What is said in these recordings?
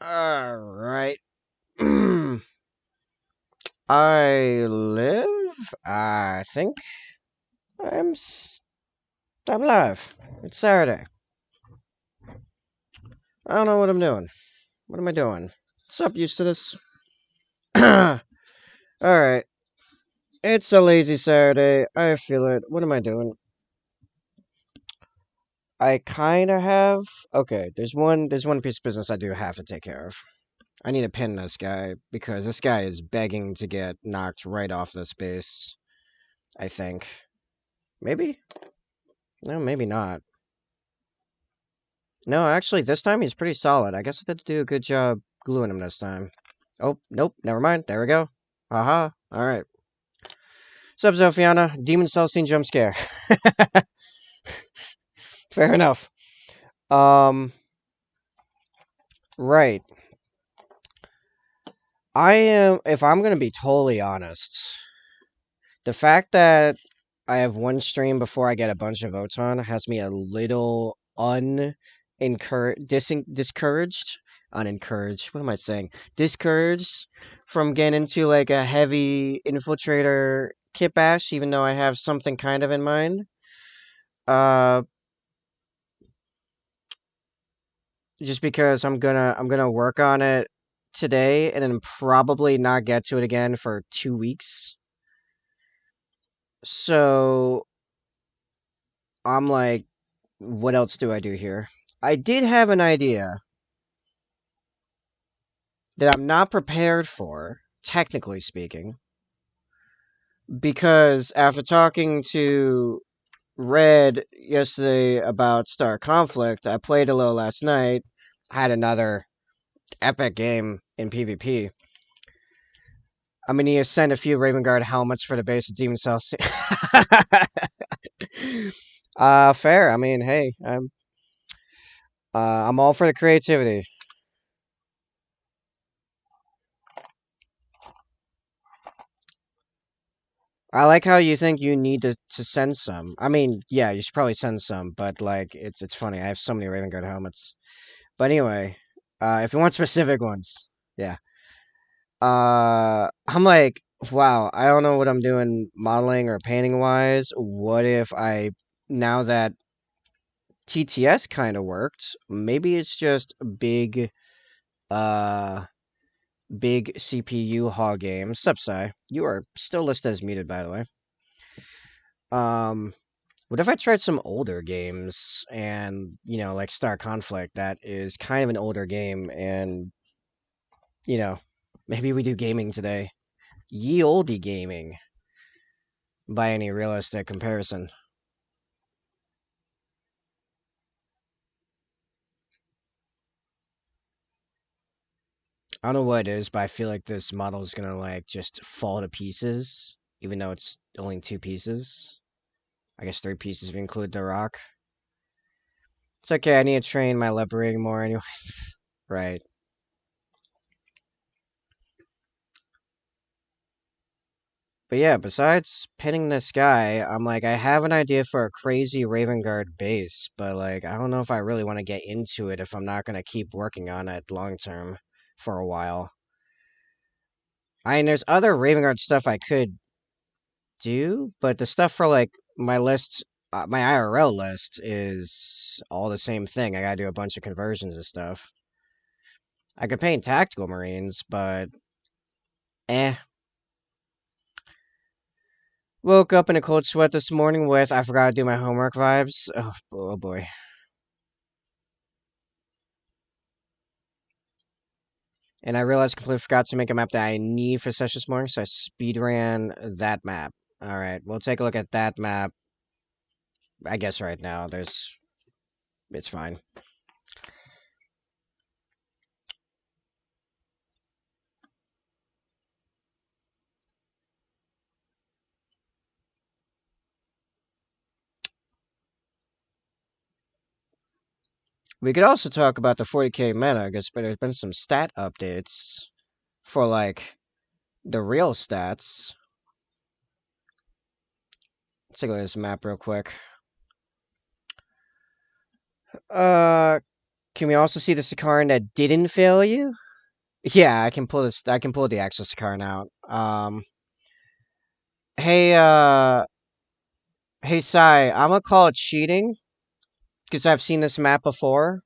Alright. I think I'm s- I'm live. It's Saturday. I don't know what I'm doing. What am I doing? What's up, used to this? Alright. It's a lazy Saturday. I feel it. What am I doing? I kinda have okay, there's one piece of business I do have to take care of. I need to pin this guy because this guy is begging to get knocked right off this base, I think. Maybe? No, maybe not. No, actually, this time he's pretty solid. I guess I did do a good job gluing him this time. Oh, nope, never mind. There we go. Haha. Alright. Sup, Zophiana? Demon Cell scene jump scare. Fair enough. Um, right. If I'm gonna be totally honest, the fact that I have one stream before I get a bunch of votes on has me a little discouraged, unencouraged. What am I saying? Discouraged from getting into like a heavy infiltrator kit bash, even though I have something kind of in mind. Uh, just because I'm gonna work on it today and then probably not get to it again for 2 weeks. So I'm like, what else do I do here? I did have an idea that I'm not prepared for, technically speaking, because after talking to Red yesterday about Star Conflict, I played a little last night, had another epic game in PvP. I'm gonna need to send a few Raven Guard helmets for the base of Demon Cell. Fair. I mean, hey, I'm all for the creativity. I like how you think you need to send some. I mean, yeah, you should probably send some, but like it's funny. I have so many Raven Guard helmets. But anyway, if you want specific ones, yeah. I'm like, wow, I don't know what I'm doing modeling or painting wise. What if I now that TTS kind of worked, maybe it's just uh big CPU hog games. Subside. You are still listed as muted, by the way. Um What if I tried some older games and, like Star Conflict, that is kind of an older game, and, you know, maybe we do gaming today. Ye olde gaming, by any realistic comparison. I don't know what it is, but I feel like this model is gonna, like, just fall to pieces, even though it's only 2 pieces. I guess 3 pieces if you include the rock. It's okay, I need to train my liberating more anyways. Right. But yeah, besides pinning this guy, I'm like, I have an idea for a crazy Raven Guard base, but like, I don't know if I really want to get into it if I'm not going to keep working on it long term for a while. I mean, there's other Raven Guard stuff I could do, but the stuff for like my list, my IRL list is all the same thing. I gotta do a bunch of conversions and stuff. I could paint tactical Marines, but eh. Woke up in a cold sweat this morning with I forgot to do my homework vibes. Oh boy. And I realized I completely forgot to make a map that I need for session this morning, so I speedran that map. Alright, we'll take a look at that map. I guess right now, it's fine. We could also talk about the 40k meta, because there's been some stat updates for, like, the real stats. Let's take a look at this map real quick. Uh, Can we also see the Sakaran that didn't fail you? Yeah, I can pull this. I can pull the actual Sakaran out. Hey, hey, Sai, I'm gonna call it cheating because I've seen this map before.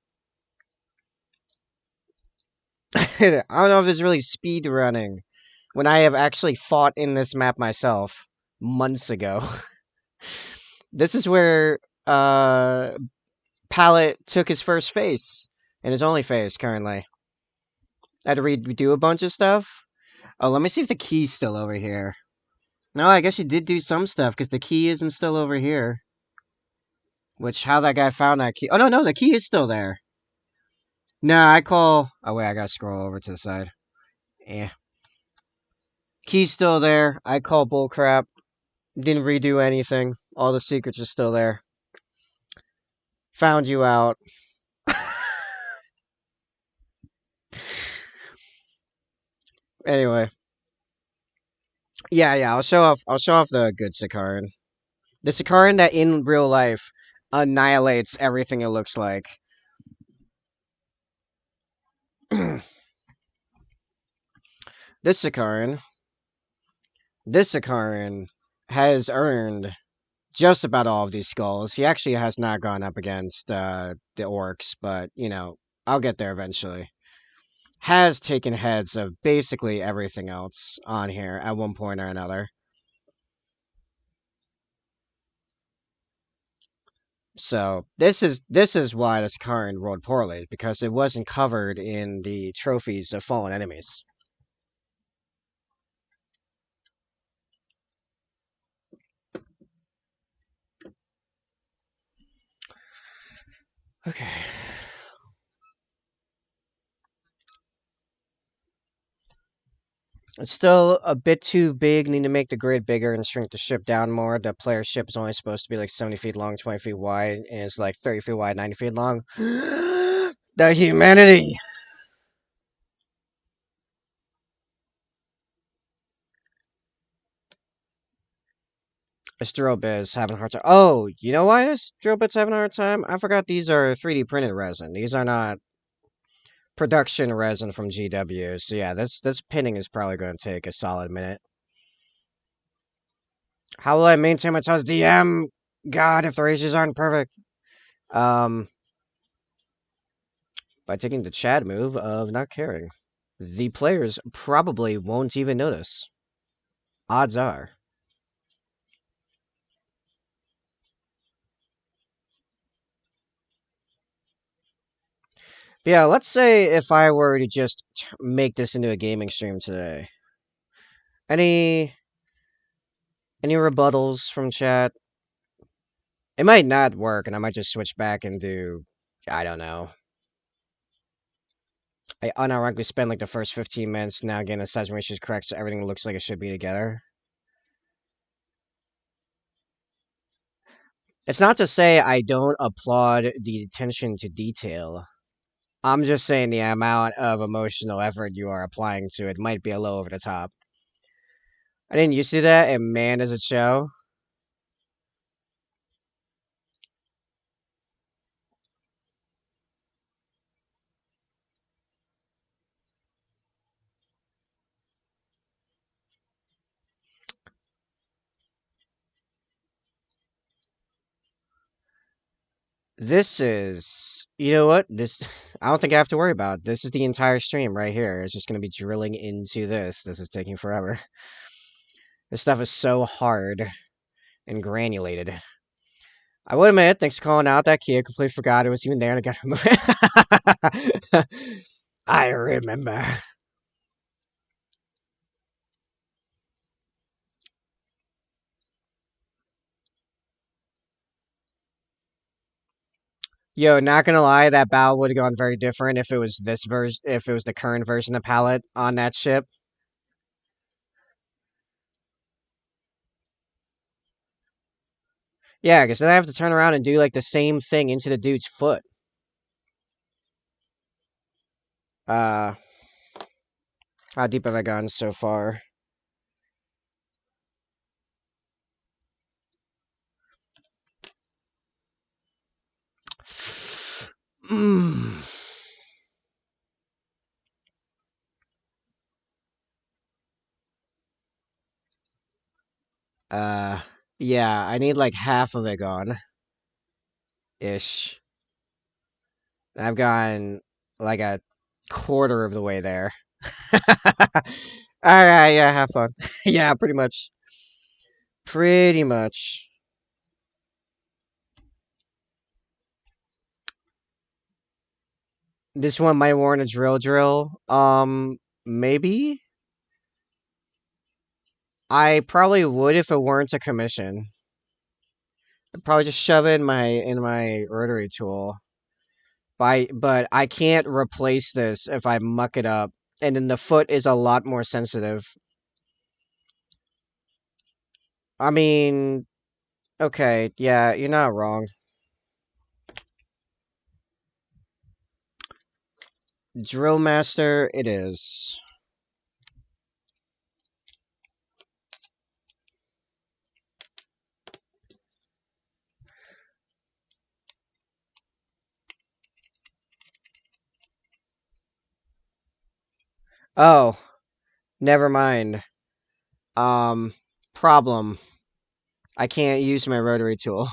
I don't know if it's really speed running when I have actually fought in this map myself months ago. This is where Pallet took his first face and his only face currently. I had to redo a bunch of stuff. Oh, let me see if the key's still over here. No, I guess you did do some stuff because the key isn't still over here. Which, how that guy found that key. Oh, no, no, the key is still there. No, I call. Oh, wait, I gotta scroll over to the side. Yeah. Key's still there. I call bullcrap. Didn't redo anything. All the secrets are still there. Found you out. Anyway. Yeah, I'll show off. I'll show off the good Sakaran. The Sakaran that in real life annihilates everything it looks like. This Sakaran. This Sakaran has earned just about all of these skulls. He actually has not gone up against the orcs, but, you know, I'll get there eventually. Has taken heads of basically everything else on here at one point or another. So this is why this card rolled poorly, because it wasn't covered in the trophies of fallen enemies. Okay. It's still a bit too big. Need to make the grid bigger and shrink the ship down more. The player ship is only supposed to be like 70 feet long, 20 feet wide, and it's like 30 feet wide, 90 feet long. The humanity! This drill bit is having a hard time. Oh, you know why this drill bit's having a hard time? I forgot these are 3D printed resin. These are not production resin from GW. So yeah, this pinning is probably going to take a solid minute. How will I maintain my toss DM? God, if the ratios aren't perfect. By taking the Chad move of not caring. The players probably won't even notice. Odds are. But yeah, let's say if I were to just make this into a gaming stream today. Any rebuttals from chat? It might not work, and I might just switch back and do, I don't know. I unironically spend like the first 15 minutes now getting the size ratios correct so everything looks like it should be together. It's not to say I don't applaud the attention to detail. I'm just saying the amount of emotional effort you are applying to it might be a little over the top. I didn't used to do that, and man, does it show. This is, you know what? This, I don't think I have to worry about. This is the entire stream right here. It's just going to be drilling into this. This is taking forever. This stuff is so hard and granulated. I will admit, thanks for calling out that key. I completely forgot it was even there and I got removed. I remember. Yo, not gonna lie, that battle would have gone very different if it was this version, if it was the current version of Palette on that ship. Yeah, because then I have to turn around and do like the same thing into the dude's foot. Uh, how deep have I gone so far? Mm. Uh, yeah, I need like half of it gone, ish. I've gone like a quarter of the way there. Alright, yeah, have fun. Yeah, pretty much. Pretty much. This one might warrant a drill. Maybe? I probably would if it weren't a commission. I'd probably just shove it in my rotary tool. But I can't replace this if I muck it up. And then the foot is a lot more sensitive. I mean, okay, yeah, you're not wrong. Drill Master it is. Oh, never mind. Um, problem. I can't use my rotary tool.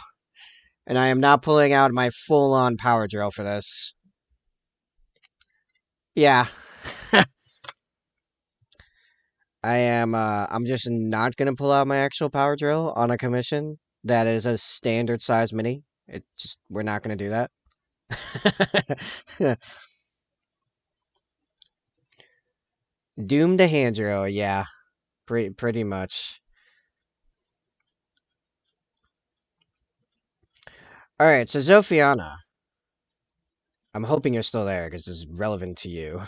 And I am not pulling out my full-on power drill for this. Yeah. I'm just not gonna pull out my actual power drill on a commission. That is a standard size mini. We're not gonna do that. Doom to hand drill, yeah. Pretty much. Alright, so Zophiana. I'm hoping you're still there, because this is relevant to you.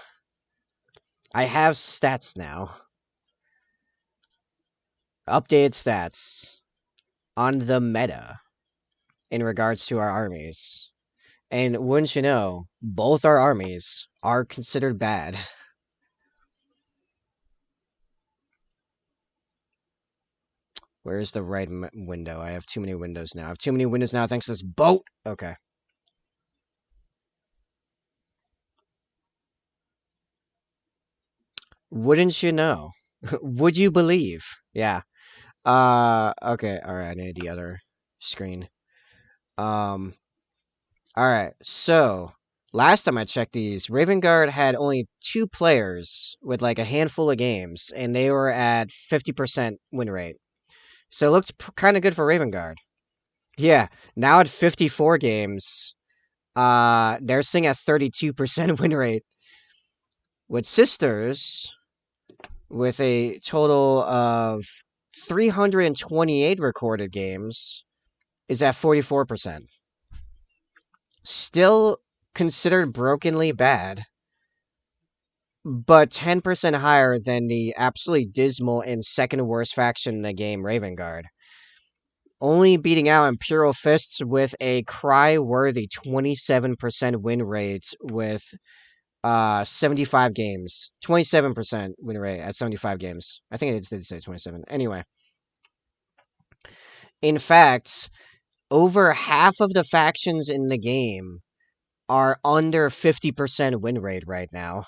I have stats now. Updated stats on the meta in regards to our armies. And wouldn't you know, both our armies are considered bad. Where's the right window? I have too many windows now. I have too many windows now thanks to this boat. Okay. Wouldn't you know? Would you believe? Yeah. Okay. All right. I need the other screen. All right. So, last time I checked these, Raven Guard had only 2 players with like a handful of games, and they were at 50% win rate. So it looked kind of good for Raven Guard. Yeah. Now at 54 games, they're sitting at 32% win rate. With Sisters, with a total of 328 recorded games, is at 44%. Still considered brokenly bad, but 10% higher than the absolutely dismal and second worst faction in the game, Raven Guard. Only beating out Imperial Fists with a cry-worthy 27% win rate with 75 games. 27% win rate at 75 games. I think it did say 27. Anyway. In fact, over half of the factions in the game are under 50% win rate right now.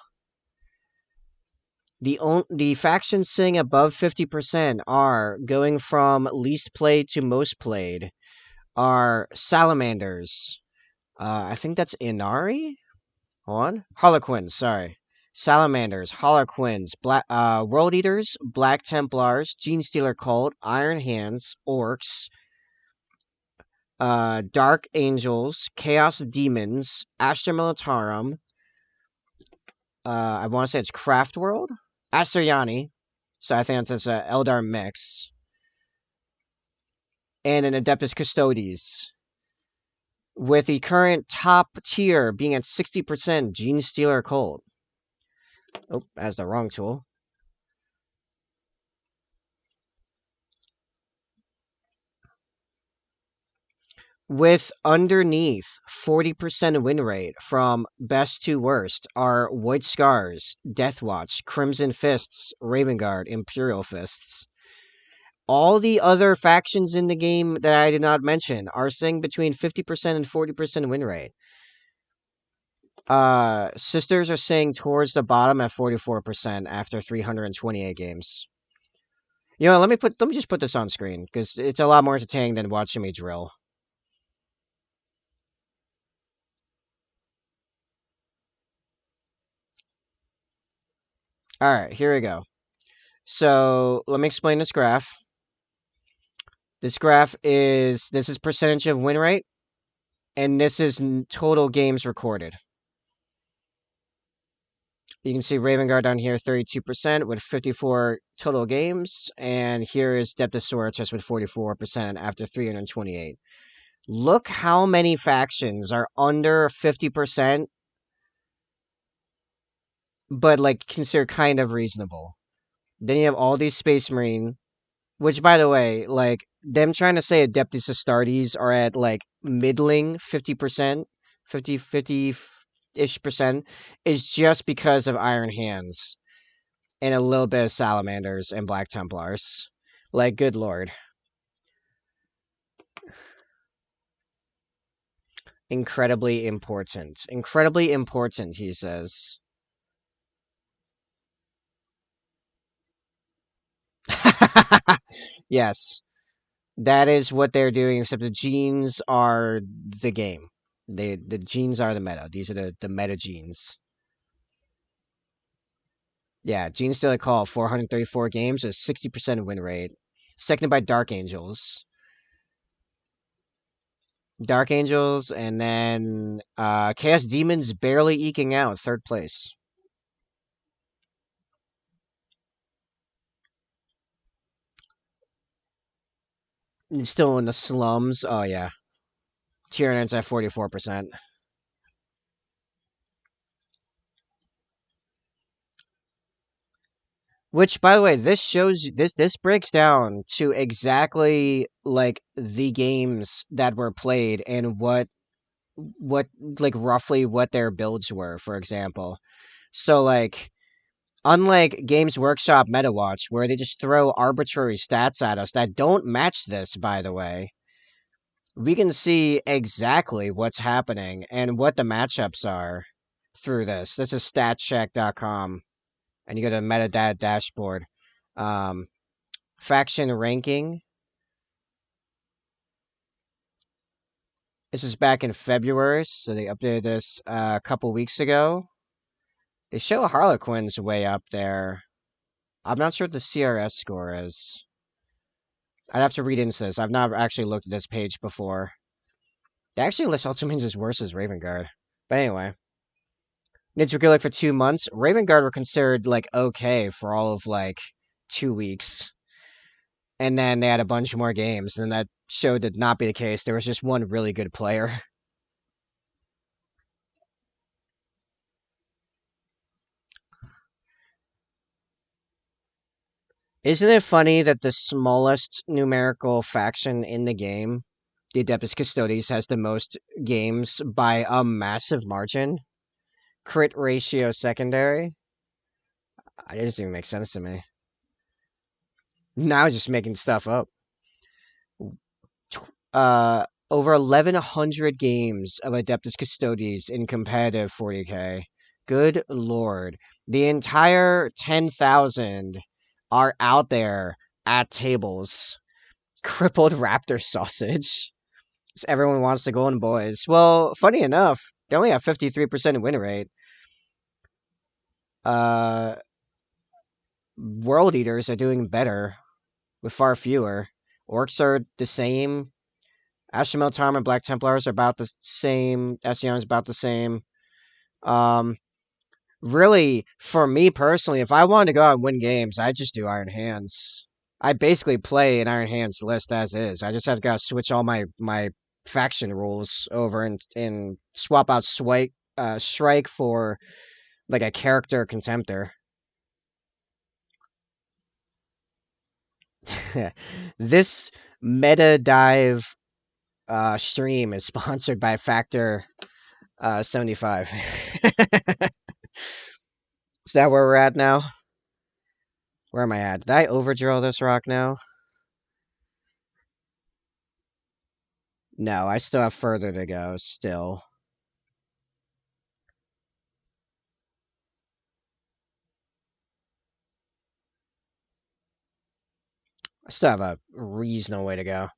The factions sitting above 50% are going from least played to most played are Salamanders. I think that's Inari? Hold on. Harlequins, sorry. Salamanders, Harlequins, World Eaters, Black Templars, Gene Stealer Cult, Iron Hands, Orcs, Dark Angels, Chaos Demons, Astra Militarum, I want to say it's Craft World, Asteryani, so I think that's an Eldar mix, and an Adeptus Custodes. With the current top tier being at 60% Gene Stealer Cult. Oh, that's the wrong tool. With underneath 40% win rate from best to worst are White Scars, Deathwatch, Crimson Fists, Raven Guard, Imperial Fists. All the other factions in the game that I did not mention are sitting between 50% and 40% win rate. Sisters are sitting towards the bottom at 44% after 328 games. You know, let me just put this on screen because it's a lot more entertaining than watching me drill. All right, here we go. So let me explain this graph. This is percentage of win rate, and this is total games recorded. You can see Raven Guard down here, 32% with 54 total games, and here is Depthosaurus with 44% after 328. Look how many factions are under 50%, but like considered kind of reasonable. Then you have all these Space Marine, which by the way, like them trying to say Adeptus Astartes are at like middling 50%, 50-ish percent is just because of Iron Hands and a little bit of Salamanders and Black Templars. Like, good lord. Incredibly important. Incredibly important, he says. Yes, that is what they're doing, except the genes are the game. The genes are the meta. These are the meta genes. Yeah, Gene Stealer Call, 434 games, a 60% win rate. Seconded by Dark Angels. Dark Angels, and then Chaos Demons barely eking out, third place. And still in the slums. Oh, yeah. Tyranids at 44%. Which, by the way, this breaks down to exactly like the games that were played and what like roughly what their builds were, for example. So like unlike Games Workshop MetaWatch, where they just throw arbitrary stats at us that don't match this, by the way, we can see exactly what's happening and what the matchups are through this. This is statcheck.com, and you go to metadata dashboard. Um, faction ranking. This is back in February, so they updated this a couple weeks ago. They show Harlequin's way up there. I'm not sure what the CRS score is. I'd have to read into this. I've not actually looked at this page before. They actually list Ultramarines as worse as Raven Guard. But anyway. Ninja Guerrilla for 2 months. Raven Guard were considered, like, okay for all of, like, 2 weeks. And then they had a bunch more games, and that showed that not be the case. There was just one really good player. Isn't it funny that the smallest numerical faction in the game, the Adeptus Custodes, has the most games by a massive margin? Crit ratio secondary? It doesn't even make sense to me. Now just making stuff up. Over 1,100 games of Adeptus Custodes in competitive 40k. Good lord. The entire 10,000 are out there at tables. Crippled raptor sausage. So everyone wants the golden boys. Well, funny enough, they only have 53% win rate. Uh, World Eaters are doing better with far fewer. Orcs are the same. Ashtamel Tom and Black Templars are about the same. Ession is about the same. Um, really, for me personally, if I wanted to go out and win games, I'd just do Iron Hands. I basically play an Iron Hands list as is. I just have to switch all my faction rules over and swap out Shrike for like a character contemptor. This meta dive stream is sponsored by Factor 75. Is that where we're at now? Where am I at? Did I overdrill this rock now? No, I still have further to go, still. Still have a reasonable way to go.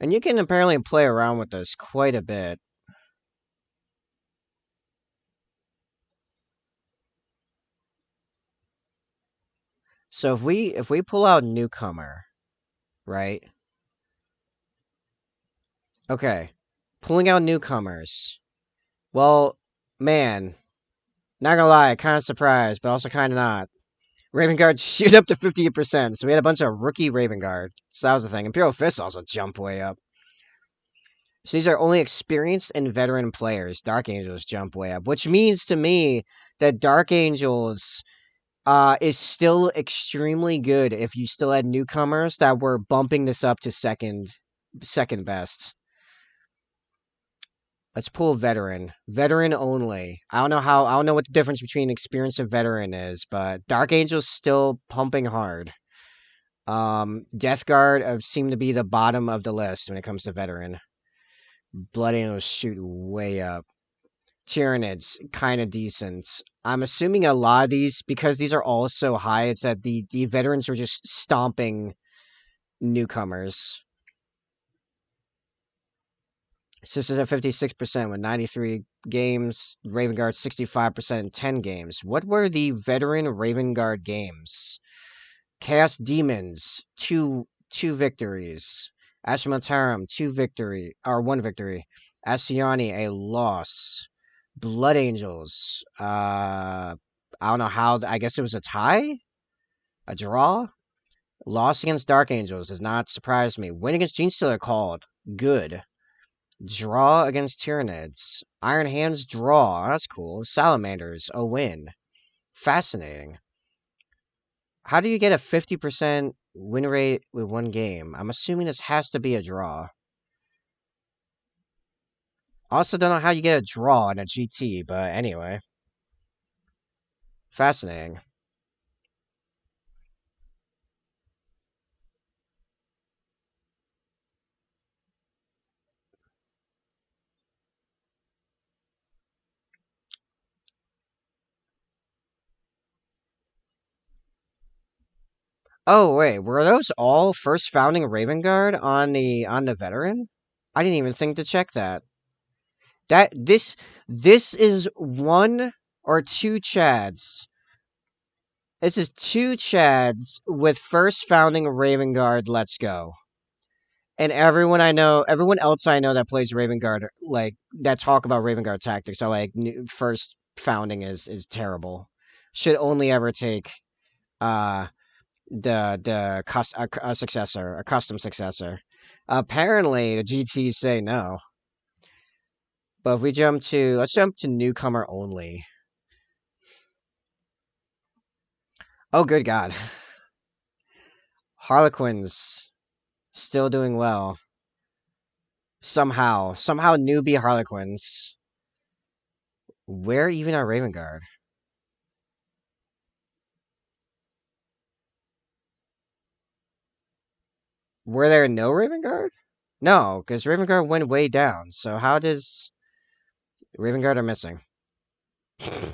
And you can apparently play around with this quite a bit. So if we pull out newcomer, right? Okay. Pulling out newcomers. Well, man, not gonna lie, kind of surprised, but also kind of not. Raven Guard shoot up to 50%, so we had a bunch of rookie Raven Guard. So that was the thing. Imperial Fist also jumped way up. So these are only experienced and veteran players. Dark Angels jump way up, which means to me that Dark Angels is still extremely good if you still had newcomers that were bumping this up to second best. Let's pull veteran. Veteran only. I don't know what the difference between experienced and veteran is, but Dark Angel's still pumping hard. Death Guard seem to be the bottom of the list when it comes to veteran. Blood Angels shoot way up. Tyranids, kind of decent. I'm assuming a lot of these, because these are all so high, it's that the veterans are just stomping newcomers. So this is at 56% with 93 games. Raven Guard 65% in 10 games. What were the veteran Raven Guard games? Chaos Demons, two victories. Ashmatarum, one victory. Asiani, a loss. Blood Angels, I don't know how, I guess it was a tie? A draw? Loss against Dark Angels does not surprise me. Win against Genestealer called. Good. Draw against Tyranids. Iron Hands draw. That's cool. Salamanders, a win. Fascinating. How do you get a 50% win rate with one game? I'm assuming this has to be a draw. Also don't know how you get a draw in a GT, but anyway. Fascinating. Oh wait, were those all first founding Raven Guard on the veteran? I didn't even think to check that. This is one or two Chads. This is two Chads with first founding Raven Guard. Let's go. And everyone else I know that plays Raven Guard, like that talk about Raven Guard tactics, are like first founding is terrible. Should only ever take uh a successor, a custom successor. Apparently, the GTs say no. But if we let's jump to newcomer only. Oh, good God. Harlequins still doing well. Somehow newbie Harlequins. Where even are Raven Guard? Were there no Raven Guard? No, because Raven Guard went way down. So how does Raven Guard are missing? I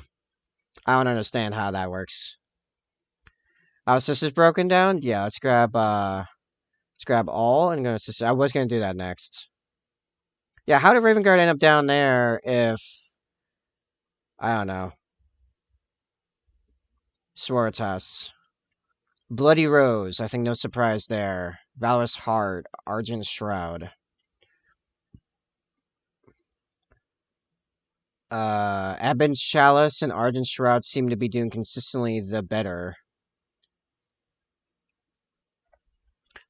don't understand how that works. Oh, so this is broken down? Yeah, let's grab all and go to I was gonna do that next. Yeah, how did Raven Guard end up down there if I don't know. Suoritas. Bloody Rose, I think no surprise there. Valorous Heart, Argent Shroud. Abin Chalice and Argent Shroud seem to be doing consistently the better.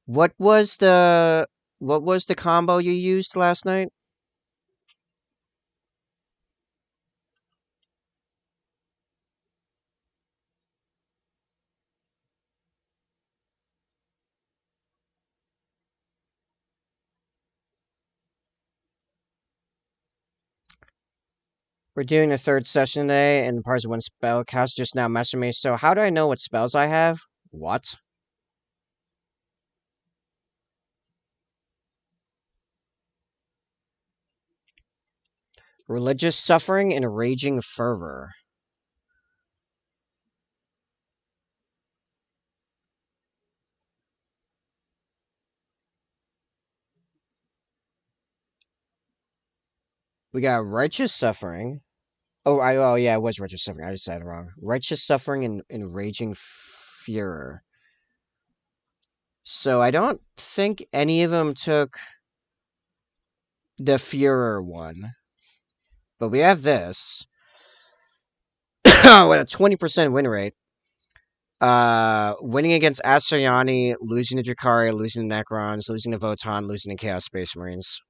What was the combo you used last night? We're doing the third session today, and parts of one spell cast just now messaged me. So how do I know what spells I have? What? Religious suffering and raging fervor. We got righteous suffering. Oh yeah, it was righteous suffering. I just said it wrong. Righteous suffering and raging furor. So I don't think any of them took the furor one, but we have this with a 20% win rate. Winning against Asuryani, losing to Drakari, losing to Necrons, losing to Votan, losing to Chaos Space Marines.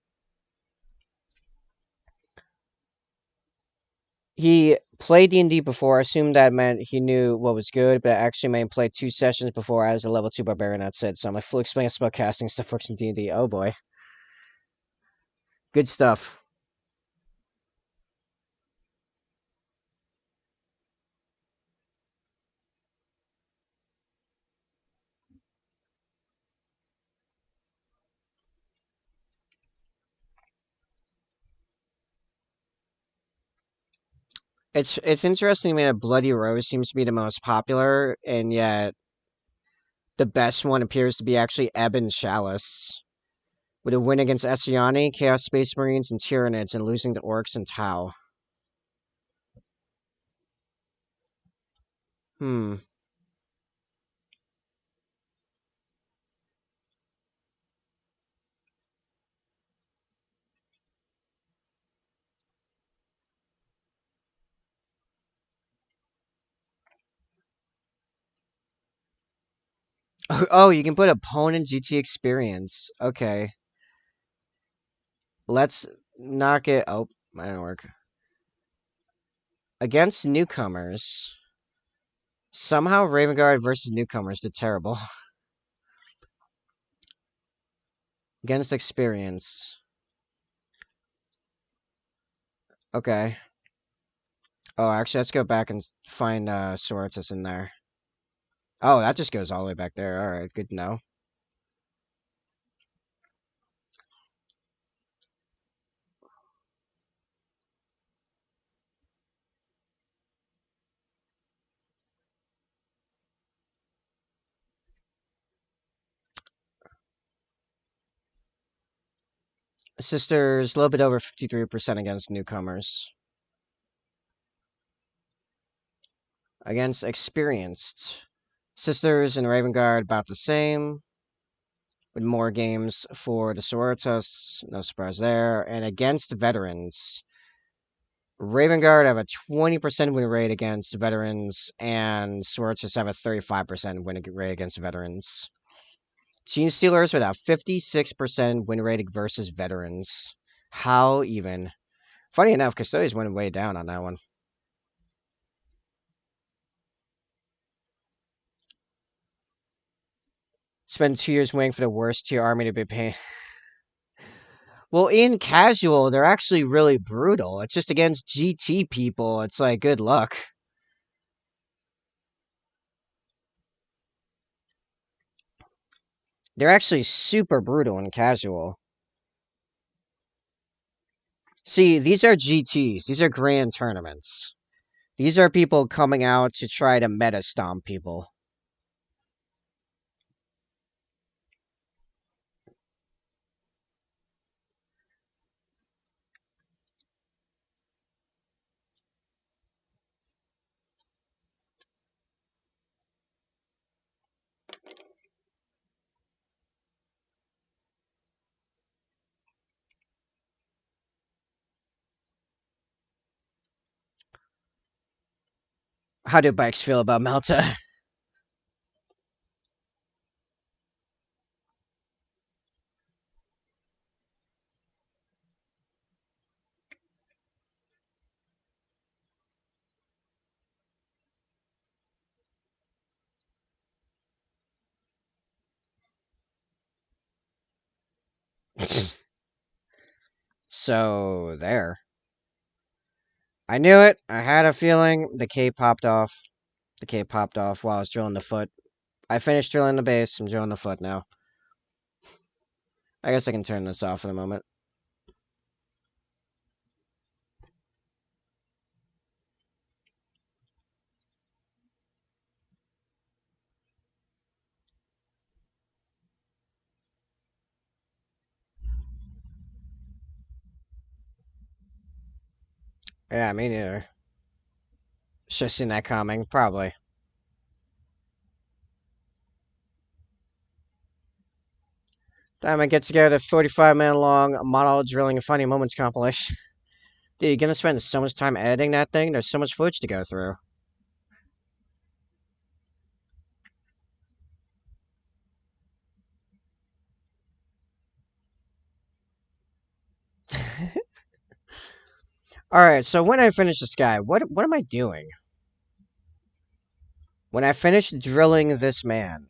He played D&D before, assumed that meant he knew what was good, but actually meant he played 2 sessions before as a level 2 barbarian, that's it. So I'm like, full explain spell casting stuff works in D&D. Oh boy. Good stuff. It's interesting to me that Bloody Rose seems to be the most popular, and yet the best one appears to be actually Ebon Chalice. With a win against Essiani, Chaos Space Marines, and Tyranids, and losing to Orcs and Tau. Hmm. Oh, you can put opponent GT experience. Okay. Let's knock it. Oh, that didn't work. Against newcomers. Somehow Raven Guard versus newcomers did terrible. Against experience. Okay. Oh, actually, let's go back and find Sororitas in there. Oh, that just goes all the way back there. Alright, good to know. Sisters, a little bit over 53% against newcomers. Against experienced. Sisters and Raven Guard about the same. With more games for the Sororitas, no surprise there. And against veterans. Raven Guard have a 20% win rate against veterans, and Sororitas have a 35% win rate against veterans. Gene Stealers with a 56% win rate versus veterans. How even? Funny enough, Custodians went way down on that one. Spend 2 years waiting for the worst tier army to be paid. Well, in casual, they're actually really brutal. It's just against GT people. It's like, good luck. They're actually super brutal in casual. See, these are GTs. These are grand tournaments. These are people coming out to try to meta stomp people. How do bikes feel about Malta? So, there. I knew it. I had a feeling. The K popped off. The K popped off while I was drilling the foot. I finished drilling the base. I'm drilling the foot now. I guess I can turn this off in a moment. Yeah, me neither. Should have seen that coming, probably. Time I get together, 45-minute long monologue drilling and funny moments compilation. Dude, you're gonna spend so much time editing that thing? There's so much footage to go through. Alright, so when I finish this guy, what am I doing? When I finish drilling this man,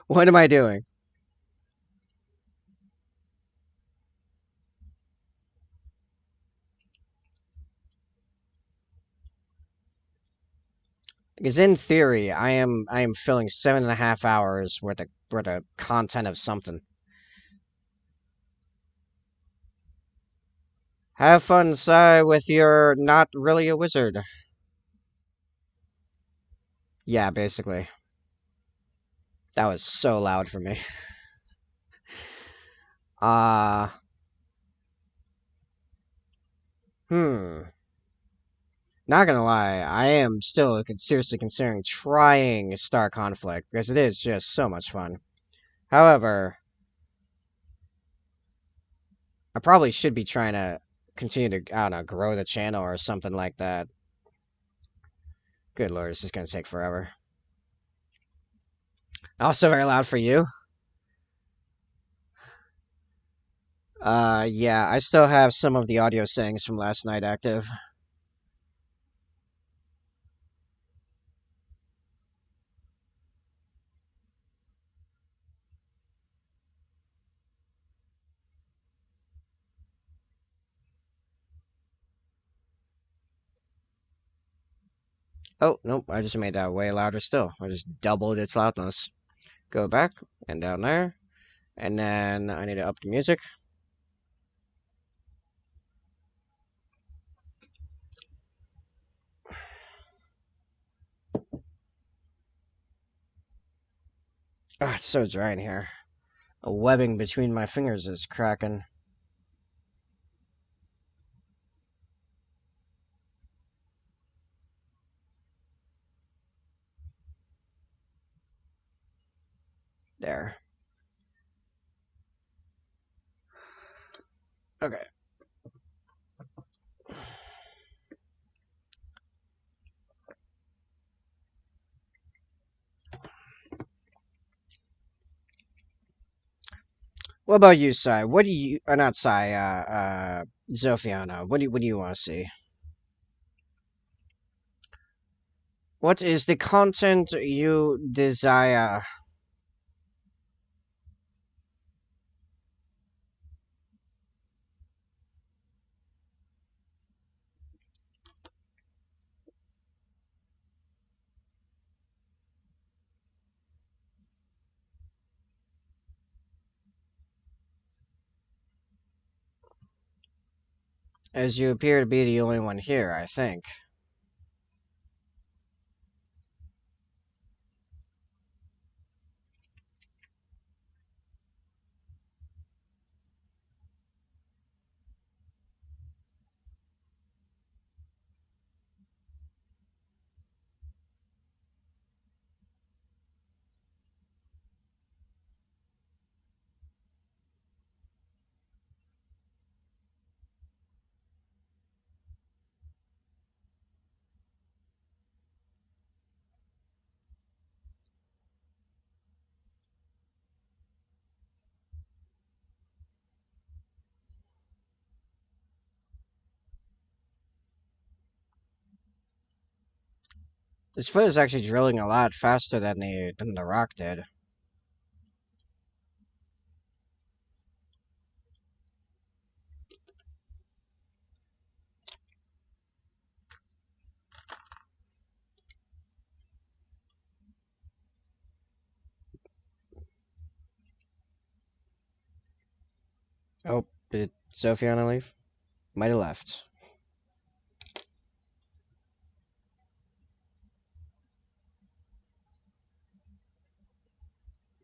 what am I doing? Because in theory, I am filling 7.5 hours worth of content of something. Have fun, Sai, with your not really a wizard. Yeah, basically. That was so loud for me. Uh, hmm. Not gonna lie, I am still seriously considering trying Star Conflict because it is just so much fun. However, I probably should be trying to continue to, I don't know, grow the channel or something like that. Good lord, this is gonna take forever. Also very loud for you. Yeah, I still have some of the audio settings from last night active. Oh, nope, I just made that way louder still. I just doubled its loudness. Go back, and down there. And then I need to up the music. Ah, it's so dry in here. A webbing between my fingers is cracking. There. Okay. What about you, Sai? What do you, not Sai, Zophiana, what do you want to see? What is the content you desire? As you appear to be the only one here, I think. This foot is actually drilling a lot faster than the rock did. Oh, did Sophiana leave? Might have left.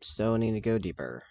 Still need to go deeper.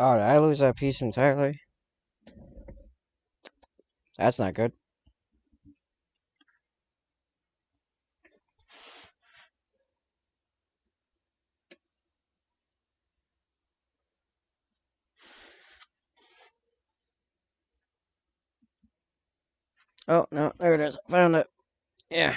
Oh, did I lose that piece entirely? That's not good. Oh, no, there it is. Found it. Yeah.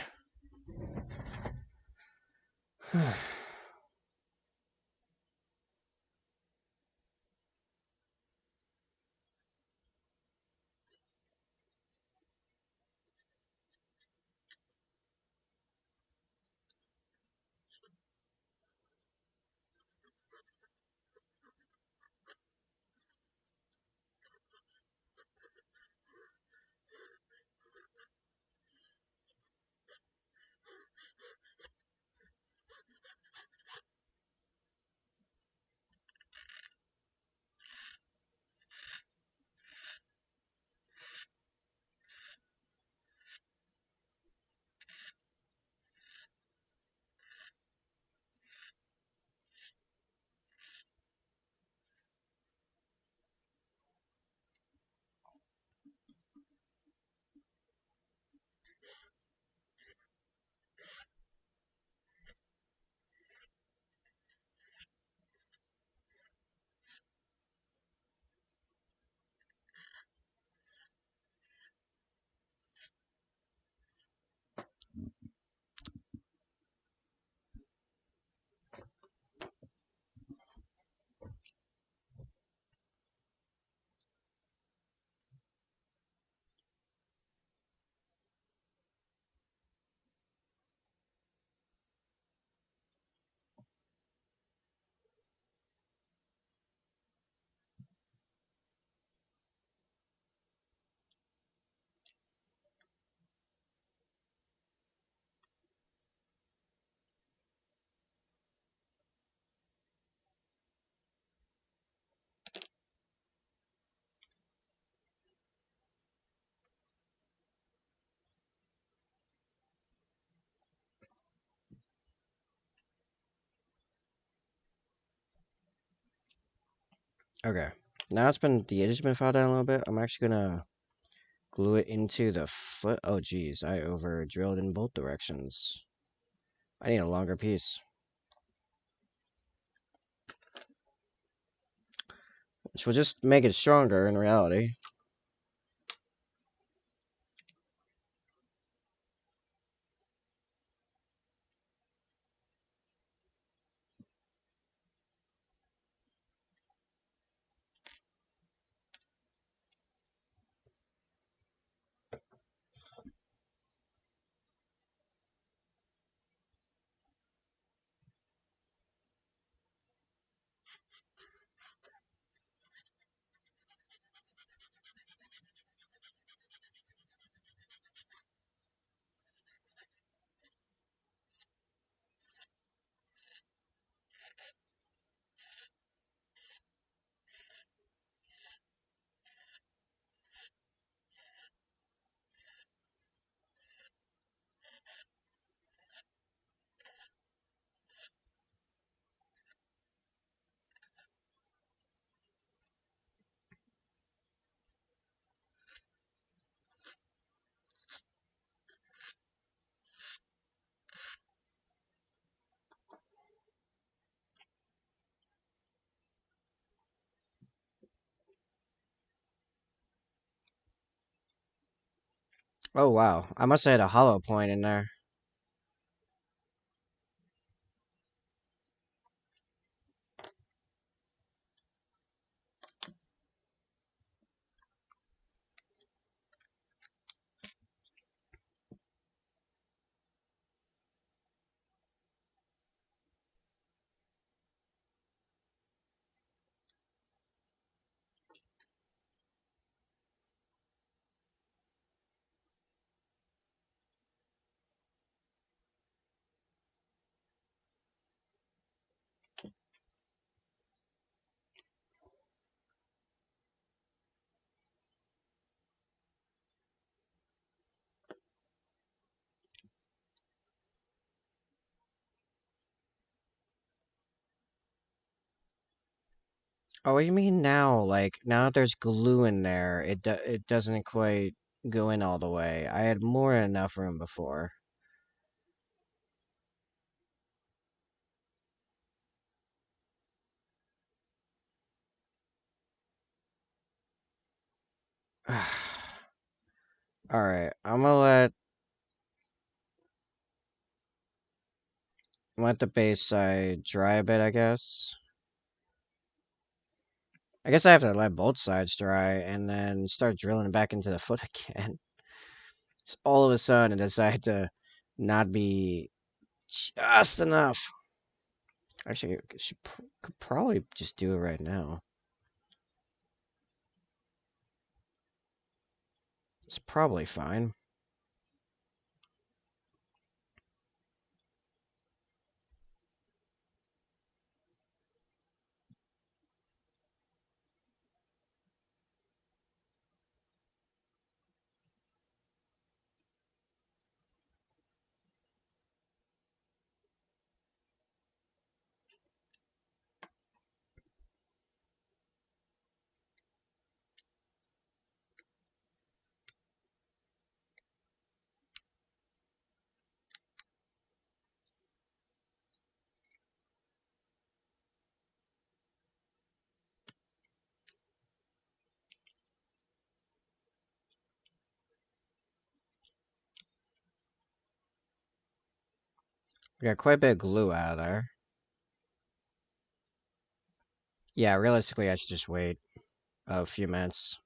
Okay. Now the edge has been filed down a little bit. I'm actually gonna glue it into the foot. Oh, geez. I over drilled in both directions. I need a longer piece, which will just make it stronger in reality. Oh, wow. I must have had a hollow point in there. Oh, what do you mean now? Like, now that there's glue in there, it doesn't quite go in all the way. I had more than enough room before. Alright, I'm gonna let the base side dry a bit, I guess. I guess I have to let both sides dry and then start drilling back into the foot again. It's all of a sudden decide to not be just enough. Actually, could probably just do it right now. It's probably fine. We got quite a bit of glue out of there. Yeah, realistically, I should just wait a few minutes.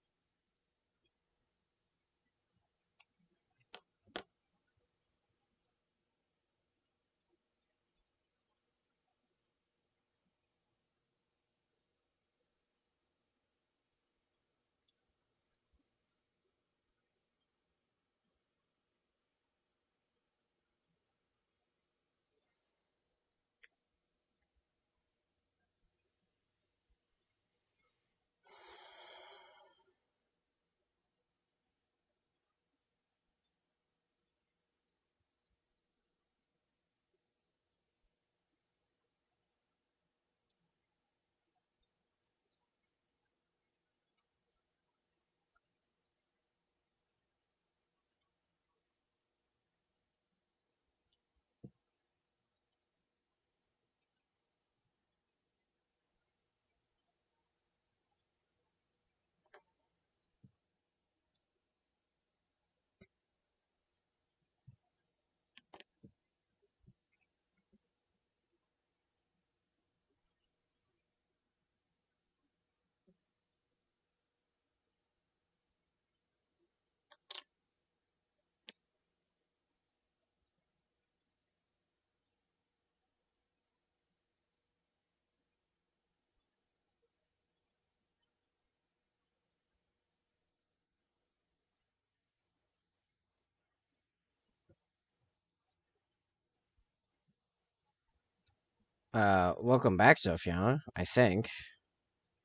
Welcome back, Sophiana, I think.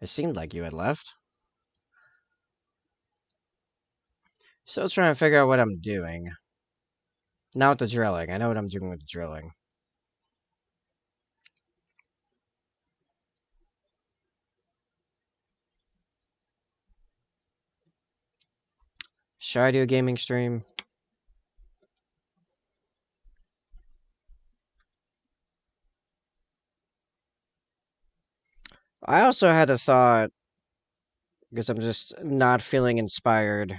It seemed like you had left. Still trying to figure out what I'm doing. Now with the drilling. I know what I'm doing with the drilling. Should I do a gaming stream? I also had a thought, because I'm just not feeling inspired.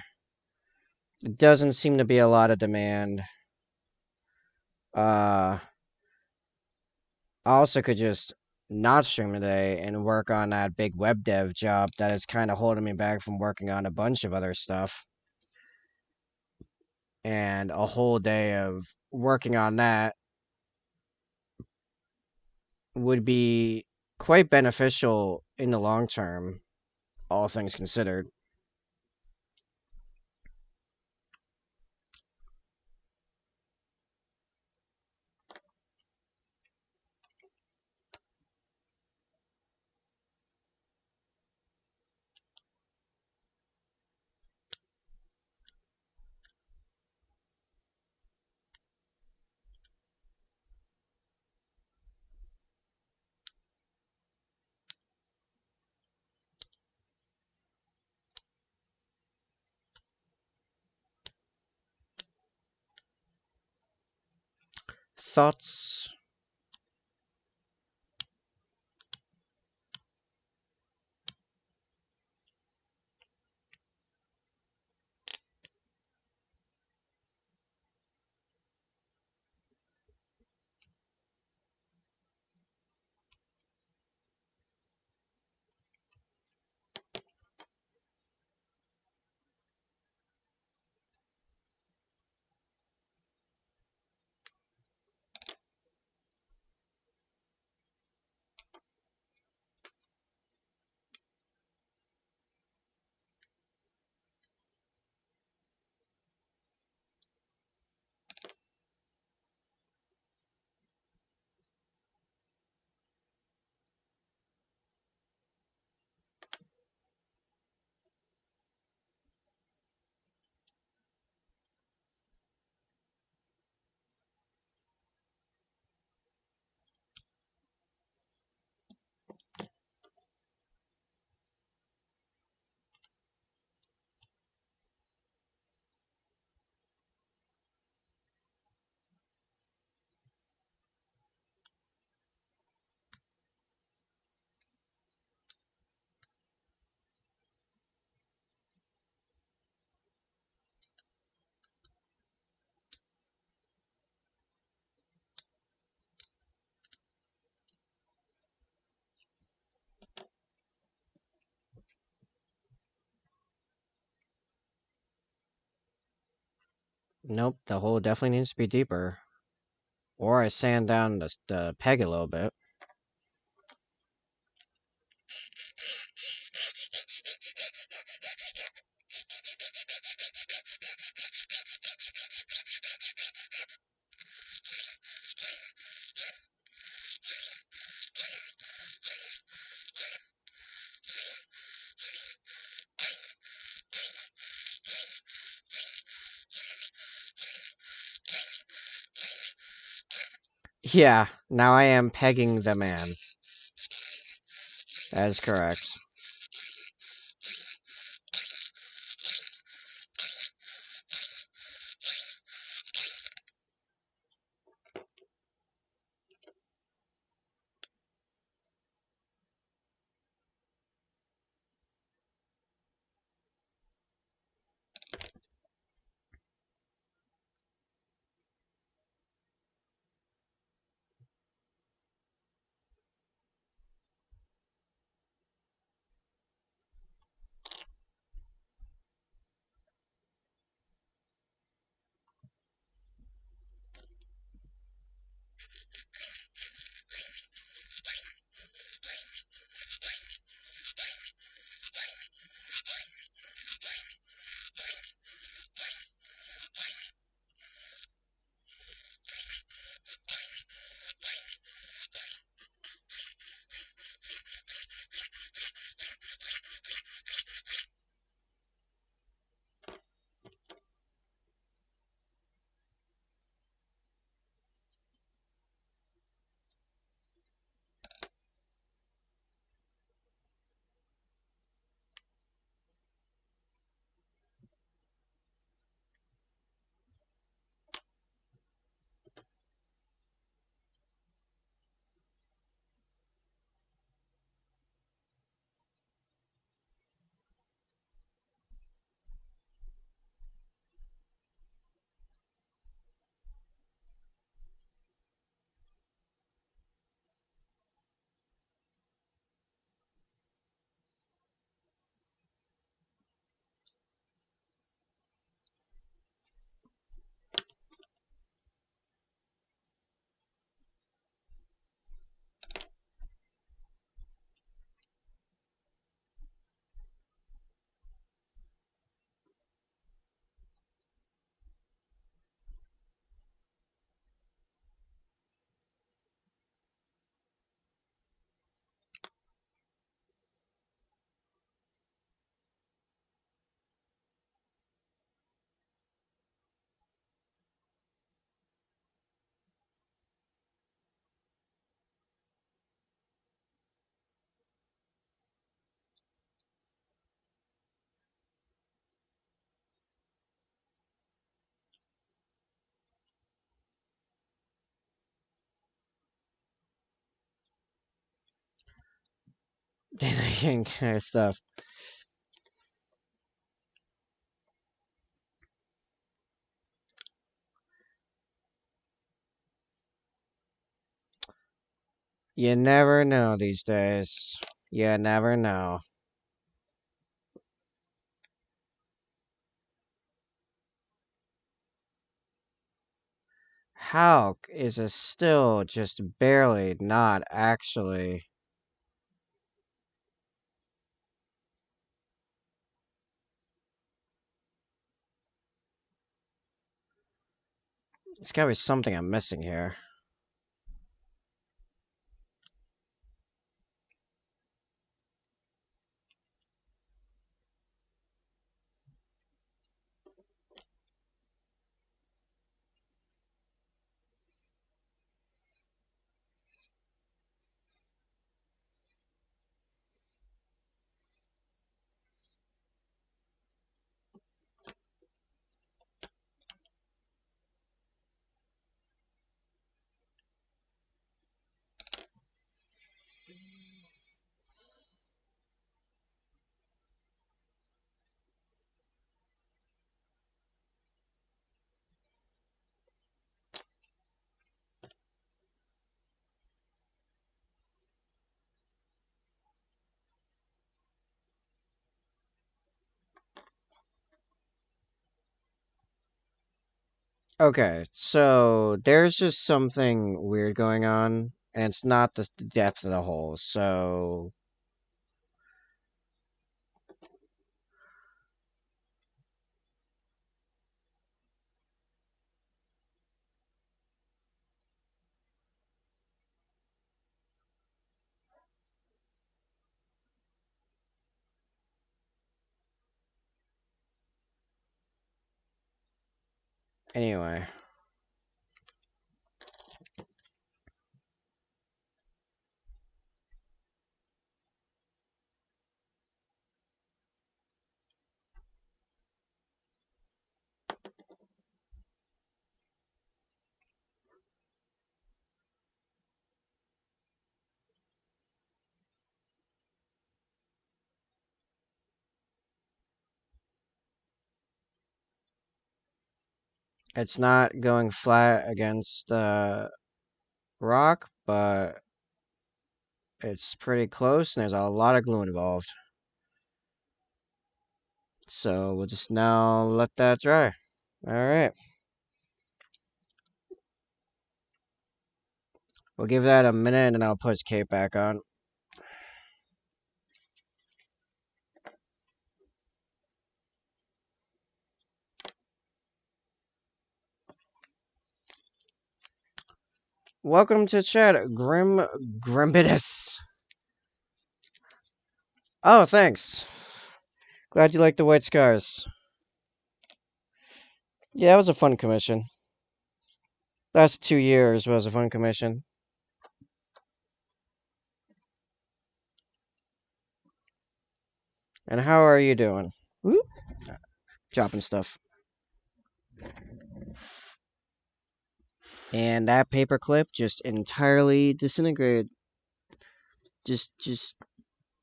It doesn't seem to be a lot of demand. I also could just not stream today and work on that big web dev job that is kind of holding me back from working on a bunch of other stuff. And a whole day of working on that would be quite beneficial in the long term, all things considered. thoughts? Nope, the hole definitely needs to be deeper. Or I sand down the peg a little bit. Yeah, now I am pegging the man. That is correct. and kind of stuff. You never know these days. You never know. How is it still just barely not actually? There's gotta be something I'm missing here. Okay, so there's just something weird going on, and it's not the depth of the hole. So, anyway, it's not going flat against the rock, but it's pretty close, and there's a lot of glue involved. So we'll just now let that dry. All right, we'll give that a minute, and then I'll put his cape back on. Welcome to chat, Grimbitus. Oh, thanks. Glad you like the white scars. Yeah, it was a fun commission. Last 2 years was a fun commission. And how are you doing? Whoop. Dropping stuff. And that paperclip just entirely disintegrated. Just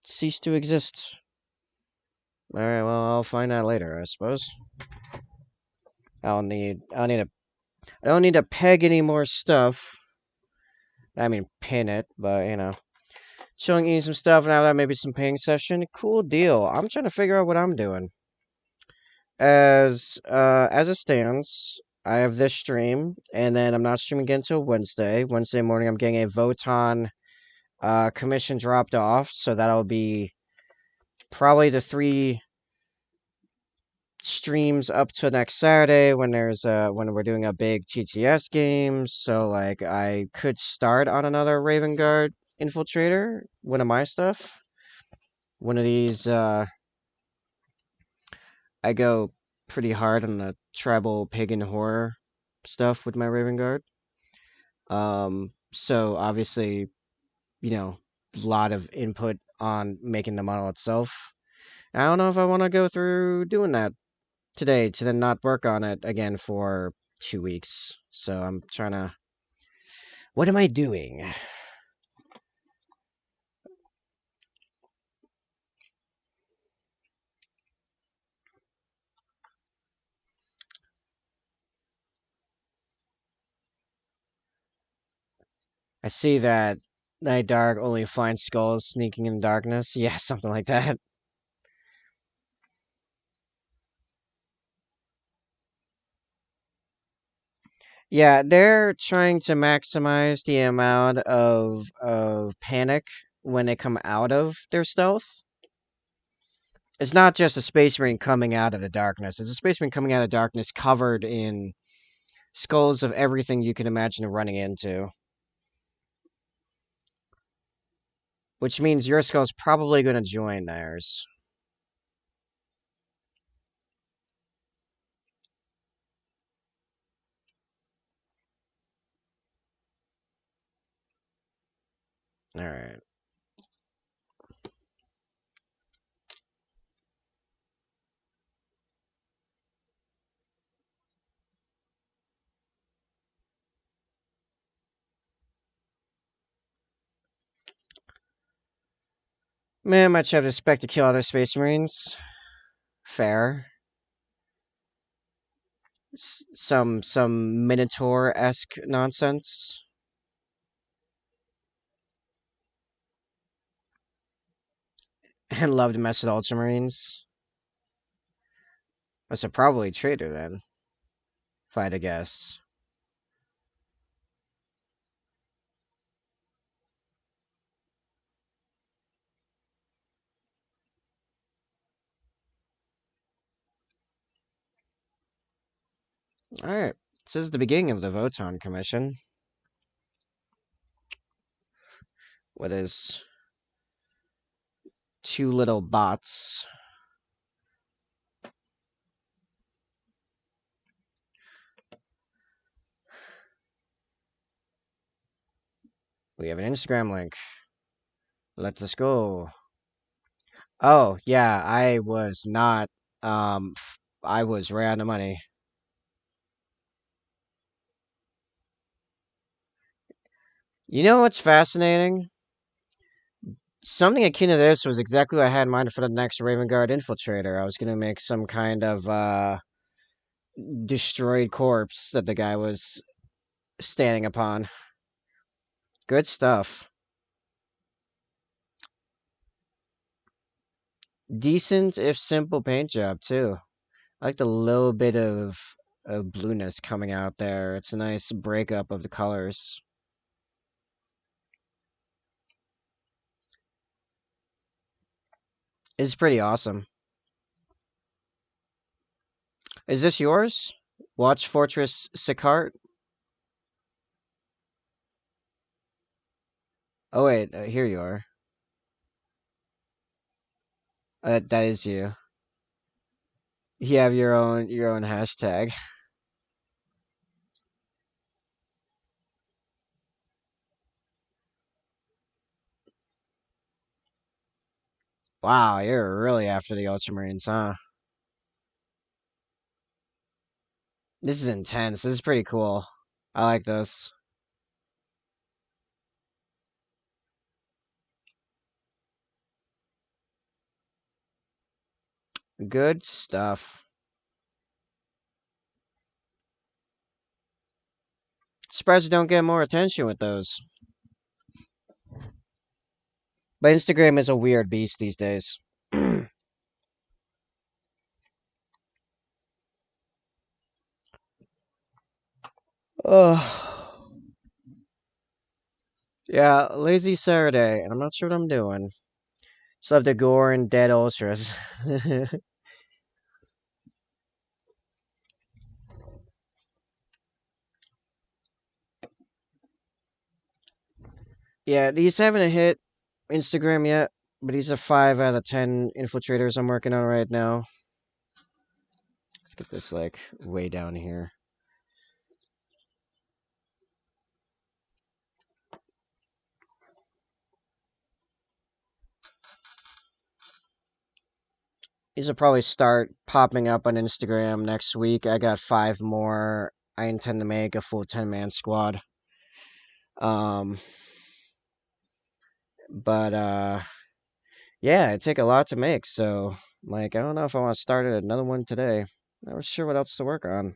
ceased to exist. Alright, well, I'll find out later, I suppose. I don't need to peg any more stuff. I mean, pin it, but, showing you some stuff, and after that, maybe some painting session. Cool deal. I'm trying to figure out what I'm doing. As it stands, I have this stream, and then I'm not streaming again until Wednesday. Wednesday morning, I'm getting a Voton commission dropped off, so that'll be probably the 3 streams up to next Saturday when when we're doing a big TTS game. So like I could start on another Raven Guard infiltrator, one of my stuff. One of these I go pretty hard on the tribal pagan horror stuff with my Raven Guard. So obviously, a lot of input on making the model itself. I don't know if I want to go through doing that today to then not work on it again for 2 weeks. So I'm trying to. What am I doing? I see that Night Dark only finds skulls sneaking in darkness. Yeah, something like that. Yeah, they're trying to maximize the amount of panic when they come out of their stealth. It's not just a space marine coming out of the darkness. It's a space marine coming out of darkness covered in skulls of everything you can imagine running into. Which means your skull's probably going to join theirs. Alright. Man, might have to expect to kill other space marines. Fair. Some Minotaur-esque nonsense. And love to mess with Ultramarines. That's a probably traitor then, if I had to guess. Alright. This is the beginning of the Voton Commission. What is two little bots. We have an Instagram link. Let us go. Oh, yeah, I was not, I was right on the money. You know what's fascinating? Something akin to this was exactly what I had in mind for the next Raven Guard Infiltrator. I was gonna make some kind of, destroyed corpse that the guy was standing upon. Good stuff. Decent, if simple paint job, too. I like the little bit of blueness coming out there. It's a nice breakup of the colors. It's pretty awesome. Is this yours? Watch Fortress Sicart? Oh wait, here you are. That is you. You have your own hashtag. Wow, you're really after the Ultramarines, huh? This is intense. This is pretty cool. I like this. Good stuff. Surprised you don't get more attention with those. But Instagram is a weird beast these days. Oh. Yeah, lazy Saturday, and I'm not sure what I'm doing. Just love the gore and dead ultras. Yeah, these haven't hit Instagram yet, but these are 5 out of 10 infiltrators I'm working on right now. Let's get this, like, way down here. These will probably start popping up on Instagram next week. I got 5 more. I intend to make a full 10-man squad. Um, but, yeah, it take a lot to make, so, like, I don't know if I want to start another one today. Not really sure what else to work on.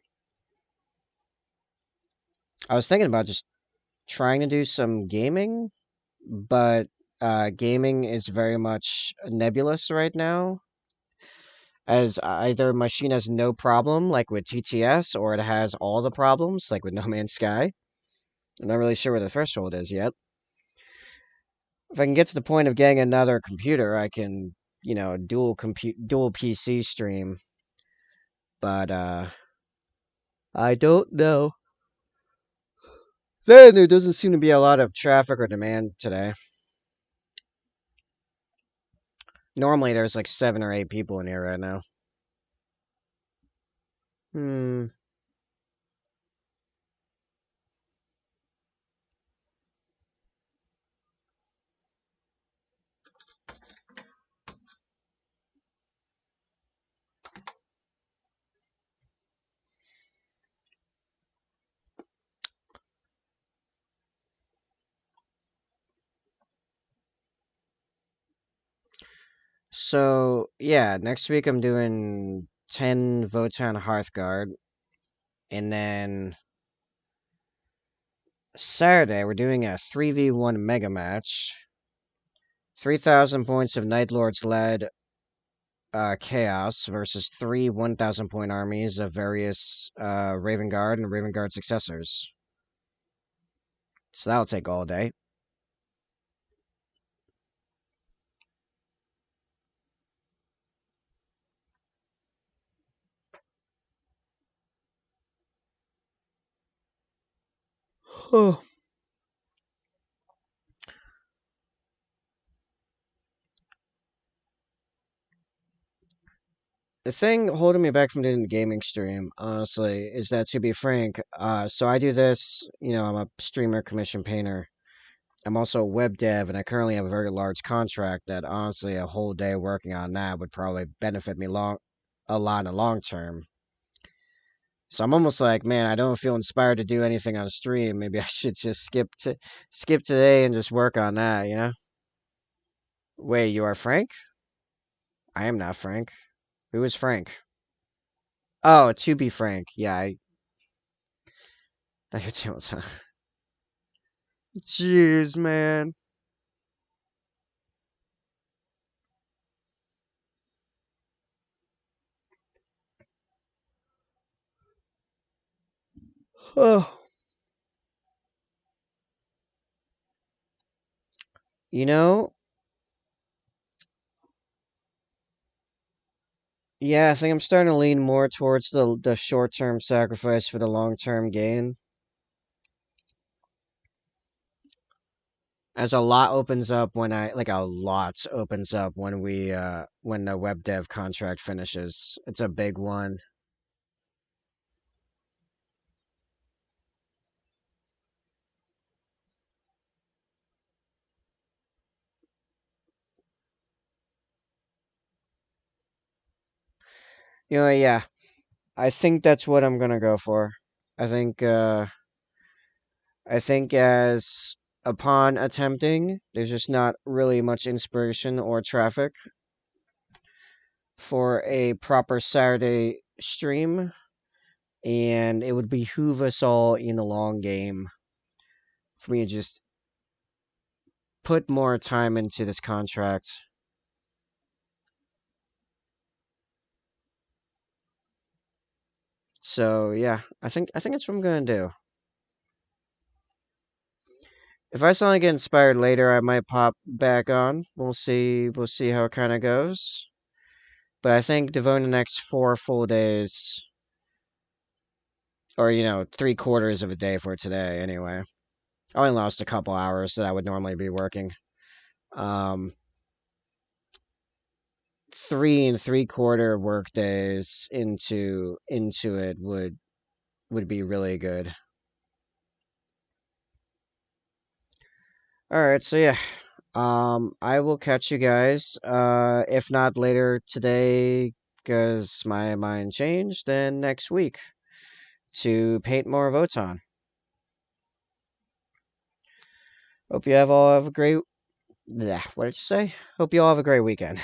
I was thinking about just trying to do some gaming, but gaming is very much nebulous right now, as either machine has no problem, like with TTS, or it has all the problems, like with No Man's Sky. I'm not really sure where the threshold is yet. If I can get to the point of getting another computer, I can, dual PC stream. But I don't know. Then there doesn't seem to be a lot of traffic or demand today. Normally there's like 7 or 8 people in here right now. Hmm. So yeah, next week I'm doing 10 Votan Hearthguard, and then Saturday we're doing a 3v1 mega match. 3,000 points of Night Lords led Chaos versus 3 1,000 point armies of various Raven Guard and Raven Guard successors. So that'll take all day. Oh. The thing holding me back from doing the gaming stream, honestly, is that, to be frank, so I do this, I'm a streamer, commission painter. I'm also a web dev, and I currently have a very large contract that, honestly, a whole day working on that would probably benefit me a lot in the long term. So I'm almost like, man, I don't feel inspired to do anything on stream. Maybe I should just skip today and just work on that, you know? Wait, you are Frank? I am not Frank. Who is Frank? Oh, to be frank, yeah, I Jeez, man. Oh. You know, yeah, I think I'm starting to lean more towards the short-term sacrifice for the long-term gain. As a lot opens up when a lot opens up when the web dev contract finishes. It's a big one. Yeah. I think that's what I'm gonna go for. I think I think as upon attempting, there's just not really much inspiration or traffic for a proper Saturday stream, and it would behoove us all in the long game for me to just put more time into this contract. So yeah, I think that's what I'm gonna do. If I suddenly get inspired later, I might pop back on. We'll see how it kind of goes. But I think devoting the next 4 full days, or 3/4 of a day for today, anyway. I only lost a couple hours that I would normally be working. Um, 3 3/4 work days into it would be really good. All right, so yeah, I will catch you guys. If not later today, because my mind changed, then next week to paint more Voton. Hope you have all have a great. What did you say? Hope you all have a great weekend.